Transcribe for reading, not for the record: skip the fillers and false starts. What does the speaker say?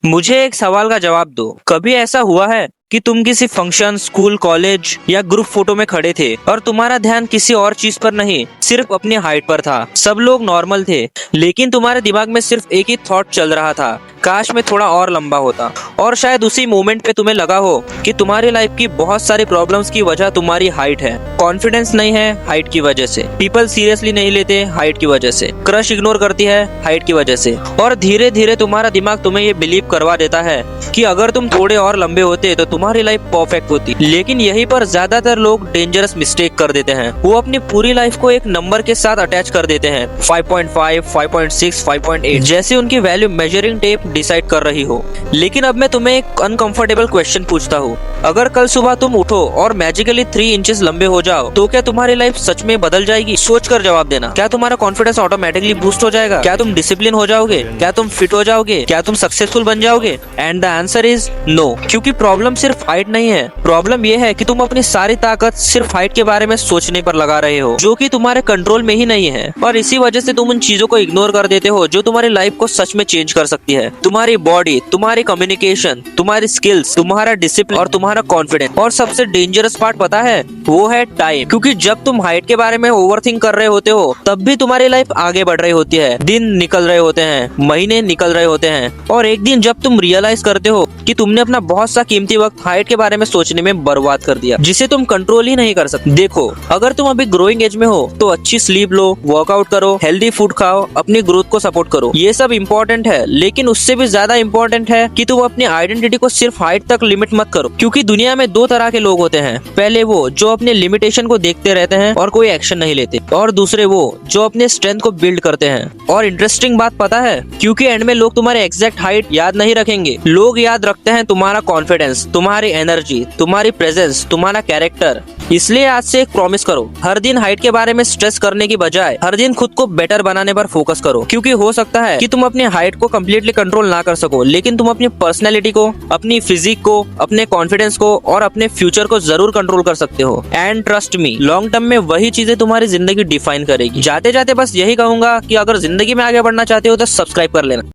मुझे एक सवाल का जवाब दो। कभी ऐसा हुआ है कि तुम किसी फंक्शन, स्कूल, कॉलेज या ग्रुप फोटो में खड़े थे और तुम्हारा ध्यान किसी और चीज पर नहीं, सिर्फ अपनी हाइट पर था। सब लोग नॉर्मल थे, लेकिन तुम्हारे दिमाग में सिर्फ एक ही थॉट चल रहा था, काश मैं थोड़ा और लंबा होता। और शायद उसी मोमेंट पे तुम्हें लगा हो कि तुम्हारी लाइफ की बहुत सारी प्रॉब्लम्स की वजह तुम्हारी हाइट है। कॉन्फिडेंस नहीं है हाइट की वजह से, पीपल सीरियसली नहीं लेते हाइट की वजह से, क्रश इग्नोर करती है हाइट की वजह से। और धीरे धीरे तुम्हारा दिमाग तुम्हें ये बिलीव करवा देता है कि अगर तुम थोड़े और लंबे होते तो तुम्हारी लाइफ परफेक्ट होती। लेकिन यहीं पर ज्यादातर लोग डेंजरस मिस्टेक कर देते हैं। वो अपनी पूरी लाइफ को एक नंबर के साथ अटैच कर देते हैं, 5.5, 5.6, 5.8, जैसे उनकी वैल्यू मेजरिंग टेप डिसाइड कर रही हो। लेकिन अब मैं तुम्हें एक अनकंफर्टेबल क्वेश्चन पूछता हूँ। अगर कल सुबह तुम उठो और मैजिकली 3 इंचेस लंबे हो जाओ, तो क्या तुम्हारी लाइफ सच में बदल जाएगी? सोच कर जवाब देना। क्या तुम्हारा कॉन्फिडेंस ऑटोमेटिकली बूस्ट हो जाएगा? क्या तुम डिसिप्लिन हो जाओगे? क्या तुम फिट हो जाओगे? क्या तुम सक्सेसफुल बन जाओगे? And the answer is no. क्योंकि प्रॉब्लम सिर्फ हाइट नहीं है। प्रॉब्लम ये है कि तुम अपनी सारी ताकत सिर्फ हाइट के बारे में सोचने पर लगा रहे हो, जो कि तुम्हारे कंट्रोल में ही नहीं है। और इसी वजह से तुम उन चीजों को इग्नोर कर देते हो जो तुम्हारी लाइफ को सच में चेंज कर सकती है। तुम्हारी बॉडी, तुम्हारी कम्युनिकेशन, तुम्हारी स्किल्स, तुम्हारा डिसिप्लिन और तुम्हारा कॉन्फिडेंस। और सबसे डेंजरस पार्ट पता है, वो है टाइम। क्योंकि जब तुम हाइट के बारे में ओवरथिंक कर रहे होते हो, तब भी तुम्हारी लाइफ आगे बढ़ रही होती है। दिन निकल रहे होते हैं, महीने निकल रहे होते हैं, और एक दिन जब तुम रियलाइज करते हो कि तुमने अपना बहुत सा कीमती वक्त हाइट के बारे में सोचने में बर्बाद कर दिया, जिसे तुम कंट्रोल ही नहीं कर सकते। देखो, अगर तुम अभी ग्रोइंग एज में हो तो अच्छी स्लीप लो, वर्कआउट करो, हेल्दी फूड खाओ, अपनी ग्रोथ को सपोर्ट करो। ये सब इम्पोर्टेंट है, लेकिन उससे भी ज्यादा इम्पोर्टेंट है कि तुम अपनी आइडेंटिटी को सिर्फ हाइट तक लिमिट मत करो। क्योंकि दुनिया में 2 तरह के लोग होते हैं। पहले वो जो अपने लिमिटेशन को देखते रहते हैं और कोई एक्शन नहीं लेते, और दूसरे वो जो अपने स्ट्रेंथ को बिल्ड करते हैं। और इंटरेस्टिंग बात पता है, क्योंकि एंड में लोग तुम्हारे एग्जैक्ट हाइट याद नहीं रखेंगे, लोग याद रखते हैं तुम्हारा कॉन्फिडेंस, तुम्हारी एनर्जी, तुम्हारी प्रेजेंस, तुम्हारा कैरेक्टर। इसलिए आज से एक प्रॉमिस करो, हर दिन हाइट के बारे में स्ट्रेस करने की बजाय हर दिन खुद को बेटर बनाने पर फोकस करो। क्योंकि हो सकता है कि तुम अपनी हाइट को कम्प्लीटली कंट्रोल ना कर सको, लेकिन तुम अपनी पर्सनैलिटी को, अपनी फिजिक को, अपने कॉन्फिडेंस को और अपने फ्यूचर को जरूर कंट्रोल कर सकते हो। And trust me, long term में वही चीजें तुम्हारी जिंदगी डिफाइन करेगी। जाते जाते बस यही कहूंगा कि अगर जिंदगी में आगे बढ़ना चाहते हो तो सब्सक्राइब कर लेना।